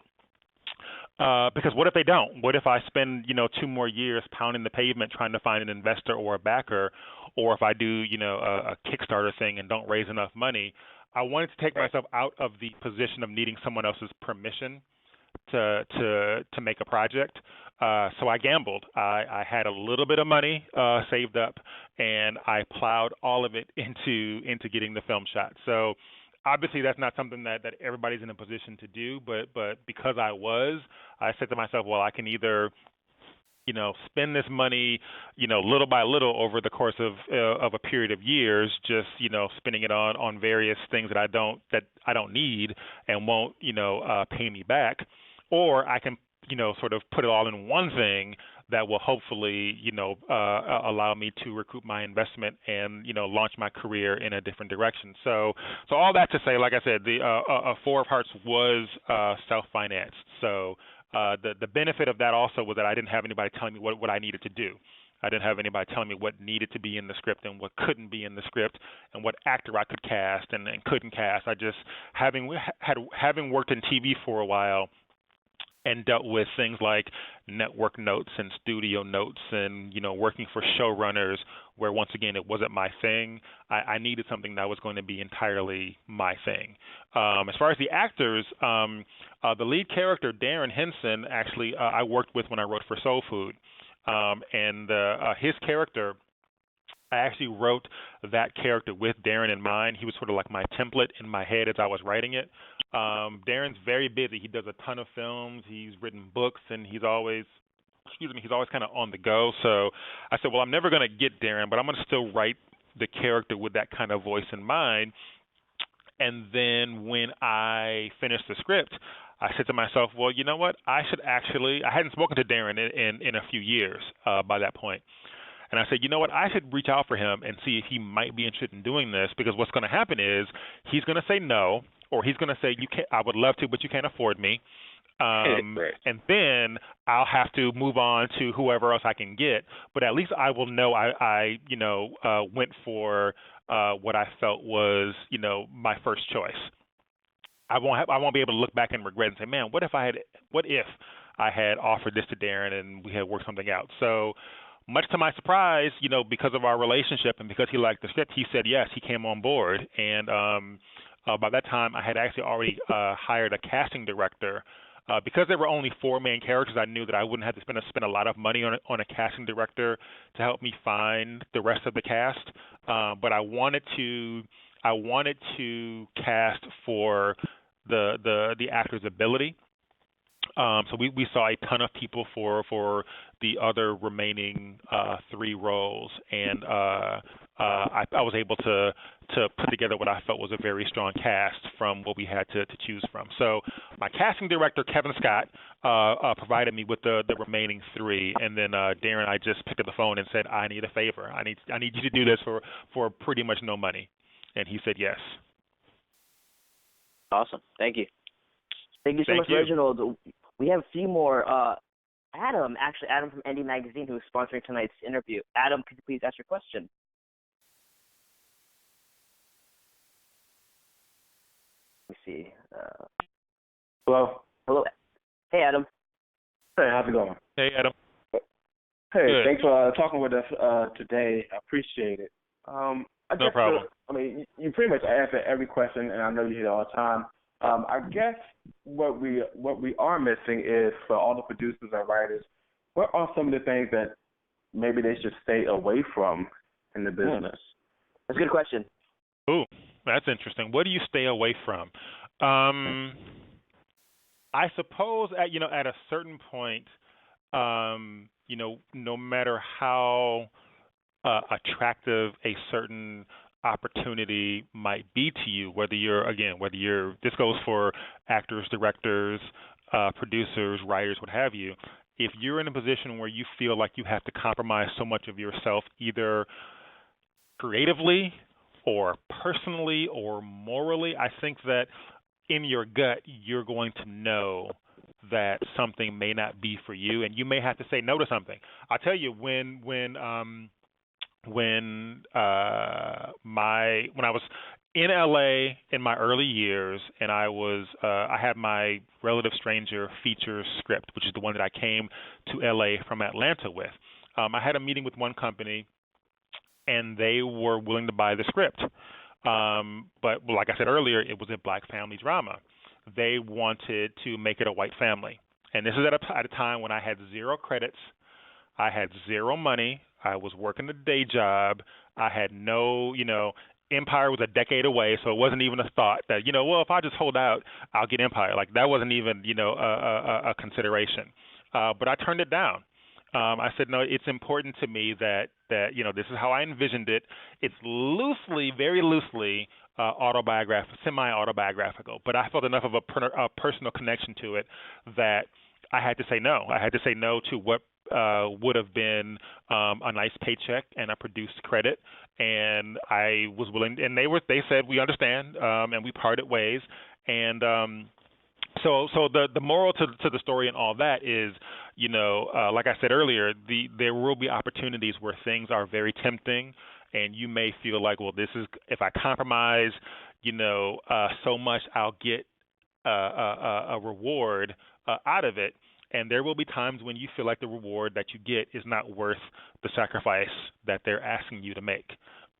Because what if they don't? What if I spend 2 more years pounding the pavement trying to find an investor or a backer, or if I do a Kickstarter thing and don't raise enough money? I wanted to take myself out of the position of needing someone else's permission to make a project. So I gambled. I had a little bit of money saved up, and I plowed all of it into getting the film shot. So obviously that's not something that everybody's in a position to do, but because I said to myself, well, I can either spend this money, little by little over the course of a period of years, just spending it on various things that I don't need and won't pay me back, or I can sort of put it all in one thing that will hopefully allow me to recoup my investment and launch my career in a different direction. So all that to say, like I said, the Four of Hearts was self-financed. So the benefit of that also was that I didn't have anybody telling me what I needed to do. I didn't have anybody telling me what needed to be in the script and what couldn't be in the script and what actor I could cast and couldn't cast. I just, having worked in TV for a while and dealt with things like network notes and studio notes and, working for showrunners where, once again, it wasn't my thing. I needed something that was going to be entirely my thing. As far as the actors, the lead character, Darren Henson, actually I worked with when I wrote for Soul Food. And his character, I actually wrote that character with Darren in mind. He was sort of like my template in my head as I was writing it. Darren's very busy. He does a ton of films. He's written books, and he's always kind of on the go. So I said, well, I'm never going to get Darren, but I'm going to still write the character with that kind of voice in mind. And then when I finished the script, I said to myself, well, you know what? I hadn't spoken to Darren in a few years by that point. And I said, you know what? I should reach out for him and see if he might be interested in doing this, because what's going to happen is he's going to say no, or he's going to say, I would love to, but you can't afford me. And then I'll have to move on to whoever else I can get. But at least I will know I went for what I felt was, my first choice. I won't be able to look back and regret and say, man, what if I had offered this to Darren and we had worked something out? So much to my surprise, because of our relationship and because he liked the script, he said yes. He came on board, and by that time I had actually already hired a casting director. Because there were only 4 main characters, I knew that I wouldn't have to spend a lot of money on a casting director to help me find the rest of the cast. But I wanted to cast for the actor's ability. So we saw a ton of people for the other remaining 3 roles, and I was able to put together what I felt was a very strong cast from what we had to choose from. So my casting director, Kevin Scott, provided me with the remaining 3, and then Darren, I just picked up the phone and said, I need a favor. I need you to do this for pretty much no money, and he said yes. Awesome. Thank you. Thank you so much, Reginald. We have a few more. Adam from Indie Magazine, who is sponsoring tonight's interview. Adam, could you please ask your question? Let me see. Hello. Hey, Adam. Hey, how's it going? Hey, Adam. Hey, good. Thanks for talking with us today. I appreciate it. No problem. You pretty much answer every question, and I know you hear it all the time. I guess what we are missing is, for all the producers and writers, what are some of the things that maybe they should stay away from in the business? That's a good question. Ooh, that's interesting. What do you stay away from? I suppose at a certain point, no matter how attractive a certain opportunity might be to you, whether you're this goes for actors, directors, producers, writers, what have you. If you're in a position where you feel like you have to compromise so much of yourself, either creatively or personally or morally, I think that in your gut you're going to know that something may not be for you, and you may have to say no to something. I'll tell you, when I was in LA in my early years, and I had my Relative Stranger feature script, which is the one that I came to LA from Atlanta with. I had a meeting with one company, and they were willing to buy the script. But like I said earlier, it was a black family drama. They wanted to make it a white family. And this is at a time when I had 0 credits, I had 0 money, I was working a day job, I had no, Empire was a decade away, so it wasn't even a thought that, if I just hold out, I'll get Empire. Like, that wasn't even, a consideration. But I turned it down. I said, no, it's important to me that this is how I envisioned it. It's very loosely semi-autobiographical, but I felt enough of a personal connection to it that I had to say no. I had to say no to what would have been a nice paycheck and a produced credit, and I was willing. And they said, we understand, and we parted ways. And so the moral to the story and all that is, like I said earlier, there will be opportunities where things are very tempting, and you may feel like, well, this is, if I compromise, so much, I'll get a reward out of it. And there will be times when you feel like the reward that you get is not worth the sacrifice that they're asking you to make.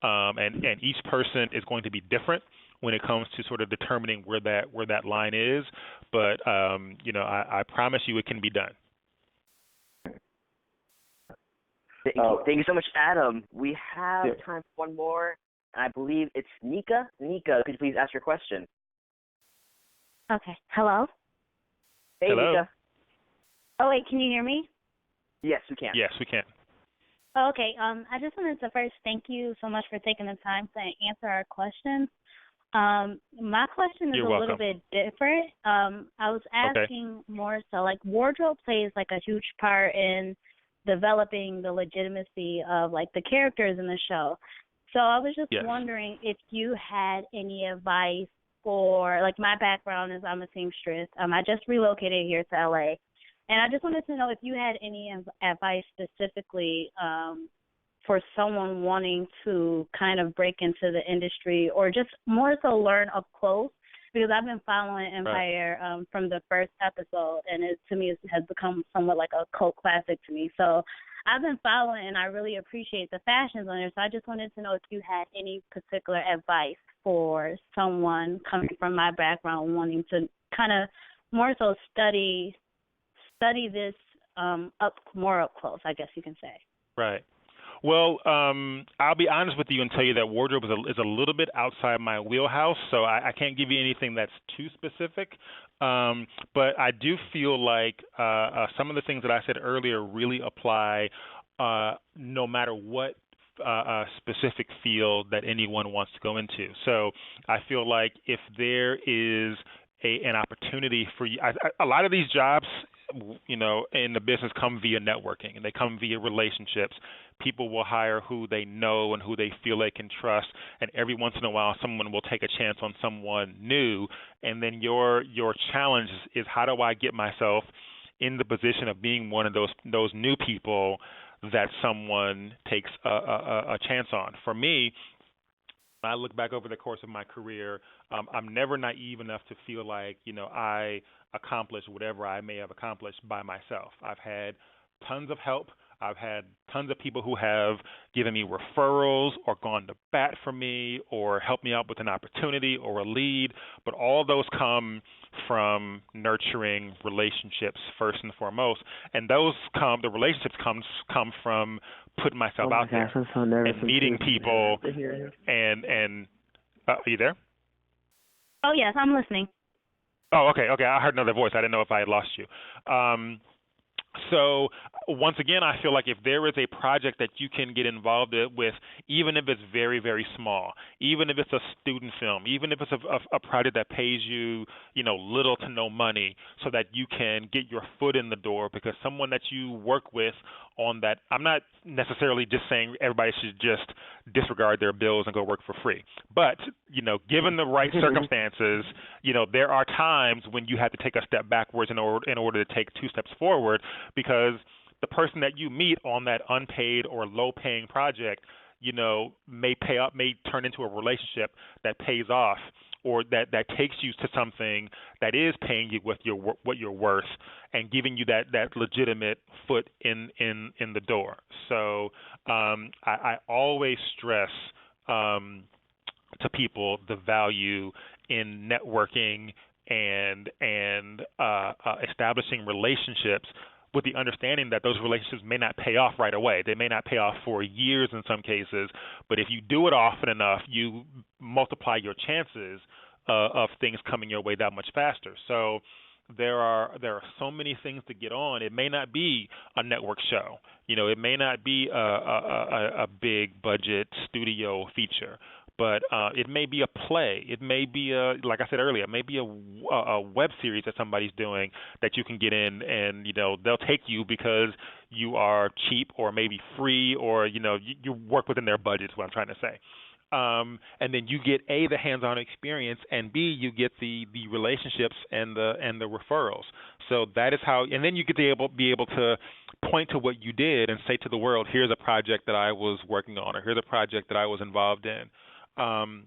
And each person is going to be different when it comes to sort of determining where that line is. But I promise you, it can be done. Thank you so much, Adam. We have time for one more. I believe it's Nika. Nika, could you please ask your question? Okay. Hello? Hey, Hello. Nika. Oh, wait, can you hear me? Yes, we can. Yes, we can. Oh, okay. I just wanted to first thank you so much for taking the time to answer our questions. My question is You're a welcome. little bit different. I was asking more so, like, wardrobe plays like a huge part in developing the legitimacy of, like, the characters in the show. So I was just wondering if you had any advice for, like, my background is I'm a seamstress. I just relocated here to LA. And I just wanted to know if you had any advice specifically for someone wanting to kind of break into the industry or just more so learn up close, because I've been following Empire from the first episode, and it to me it has become somewhat like a cult classic to me. So I've been following, and I really appreciate the fashions on there. So I just wanted to know if you had any particular advice for someone coming from my background wanting to kind of more so study this more up close, I guess you can say. Right. Well, I'll be honest with you and tell you that wardrobe is a little bit outside my wheelhouse, so I can't give you anything that's too specific. But I do feel like some of the things that I said earlier really apply no matter what specific field that anyone wants to go into. So I feel like if there is an opportunity for you, a lot of these jobs, in the business come via networking, and they come via relationships. People will hire who they know and who they feel they can trust, and every once in a while someone will take a chance on someone new, and then your challenge is how do I get myself in the position of being one of those new people that someone takes a chance on. For me, when I look back over the course of my career, I'm never naive enough to feel like, I accomplished whatever I may have accomplished by myself. I've had tons of help. I've had tons of people who have given me referrals or gone to bat for me or helped me out with an opportunity or a lead, but all those come from nurturing relationships first and foremost, and the relationships come from putting myself out there and meeting people and are you there? Oh, yes, I'm listening. Oh, okay. I heard another voice. I didn't know if I had lost you. So once again, I feel like if there is a project that you can get involved with, even if it's very, very small, even if it's a student film, even if it's a project that pays you, little to no money, so that you can get your foot in the door, because someone that you work with on that, I'm not necessarily just saying everybody should just disregard their bills and go work for free. But, given the right circumstances, there are times when you have to take a step backwards in order to take two steps forward, because the person that you meet on that unpaid or low-paying project, may turn into a relationship that pays off, or that takes you to something that is paying you with what you're worth and giving you that legitimate foot in the door. So I always stress to people the value in networking and establishing relationships, with the understanding that those relationships may not pay off right away. They may not pay off for years in some cases, but if you do it often enough, you multiply your chances of things coming your way that much faster. So there are so many things to get on. It may not be a network show. It may not be a big budget studio feature, but it may be a play. It may be like I said earlier, it may be a web series that somebody's doing that you can get in, and they'll take you because you are cheap or maybe free, or you work within their budget. Is what I'm trying to say. And then you get the hands-on experience, and B, you get the relationships and the referrals. So that is how, and then you get to be able to point to what you did and say to the world, here's a project that I was working on, or here's a project that I was involved in, and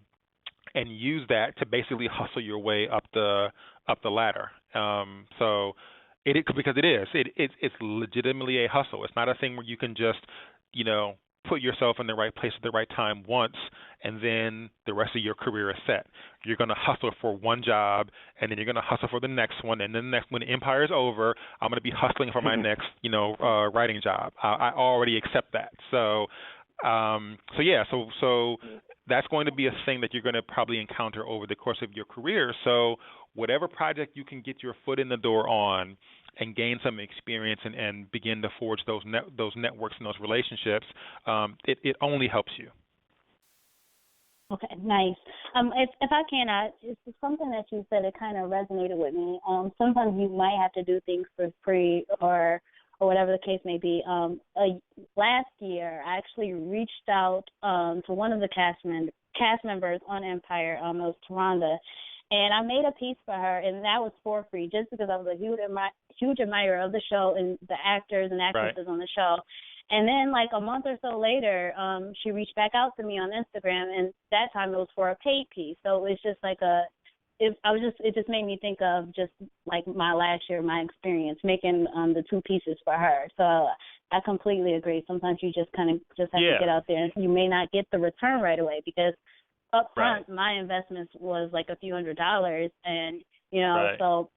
use that to basically hustle your way up the ladder. So because it's legitimately a hustle. It's not a thing where you can just put yourself in the right place at the right time once, and then the rest of your career is set. You're going to hustle for one job, and then you're going to hustle for the next one, and then the next, when the empire is over, I'm going to be hustling for my next, writing job. I already accept that. So that's going to be a thing that you're going to probably encounter over the course of your career. So whatever project you can get your foot in the door on and gain some experience and begin to forge those networks and those relationships, it only helps you. Okay, nice. If I can, it's something that you said, it kind of resonated with me. Sometimes you might have to do things for free or whatever the case may be. Last year, I actually reached out to one of the cast members on Empire. It was Taronda. And I made a piece for her, and that was for free, just because I was a huge admirer of the show and the actors and actresses on the show. And then, like a month or so later, she reached back out to me on Instagram, and that time it was for a paid piece. So it's just like it just made me think of just like my last year, my experience making the two pieces for her. So I completely agree. Sometimes you just have to get out there, and you may not get the return right away, because up front, my investments was like a few $100s, and so.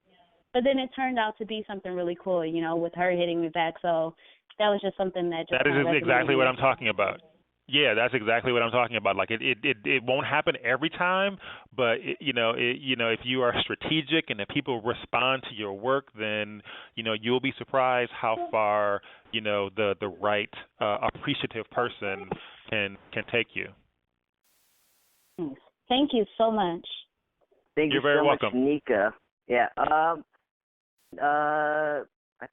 But then it turned out to be something really cool, with her hitting me back. So that was just something that just. That is exactly what I'm talking about. Yeah, that's exactly what I'm talking about. Like it won't happen every time, but if you are strategic and if people respond to your work, then you'll be surprised how far the right appreciative person can take you. Thank you so much. You're very welcome, Nika. Yeah. I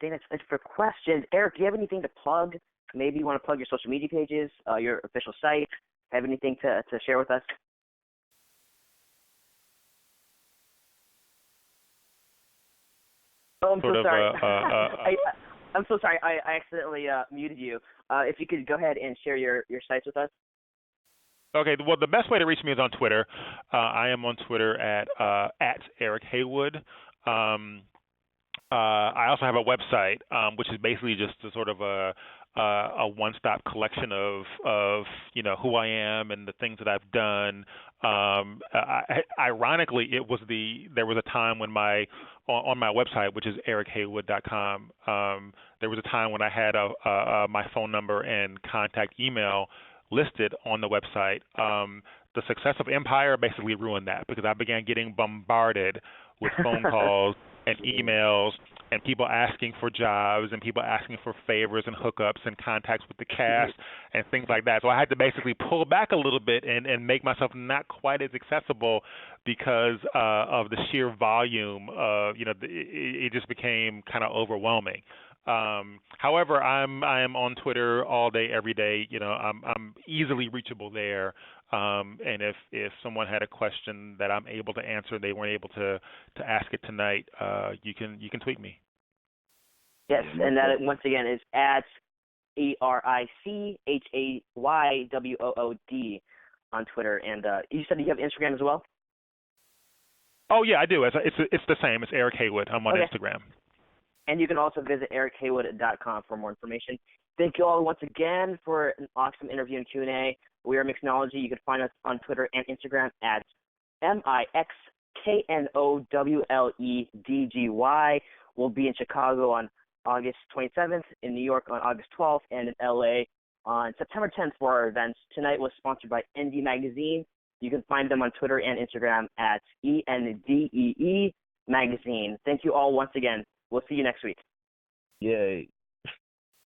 think that's it for questions. Eric, do you have anything to plug? Maybe you want to plug your social media pages, your official site. Have anything to share with us? Oh, I'm so sorry. I'm so sorry. I accidentally muted you. If you could go ahead and share your sites with us. Okay, well, the best way to reach me is on Twitter. I am on Twitter at Eric Haywood. I also have a website, which is basically just a sort of a one-stop collection of who I am and the things that I've done. Ironically, there was a time when on my website, which is erichaywood.com, there was a time when I had my phone number and contact email listed on the website. the success of Empire basically ruined that, because I began getting bombarded with phone calls and emails and people asking for jobs and people asking for favors and hookups and contacts with the cast and things like that. So I had to basically pull back a little bit and make myself not quite as accessible because of the sheer volume. It just became kind of overwhelming. However, I am on Twitter all day, every day. I'm easily reachable there. And if someone had a question that I'm able to answer, they weren't able to ask it tonight, you can tweet me. Yes, and that once again is at EricHaywood on Twitter. And you said you have Instagram as well? Oh yeah, I do. It's the same. It's Eric Haywood. I'm on Instagram. And you can also visit erichaywood.com for more information. Thank you all once again for an awesome interview and Q&A. We are MixKnowledgy. You can find us on Twitter and Instagram at MixKnowledgy. We'll be in Chicago on August 27th, in New York on August 12th, and in LA on September 10th for our events. Tonight was sponsored by Indie Magazine. You can find them on Twitter and Instagram at ENDEE Magazine. Thank you all once again. We'll see you next week. Yay.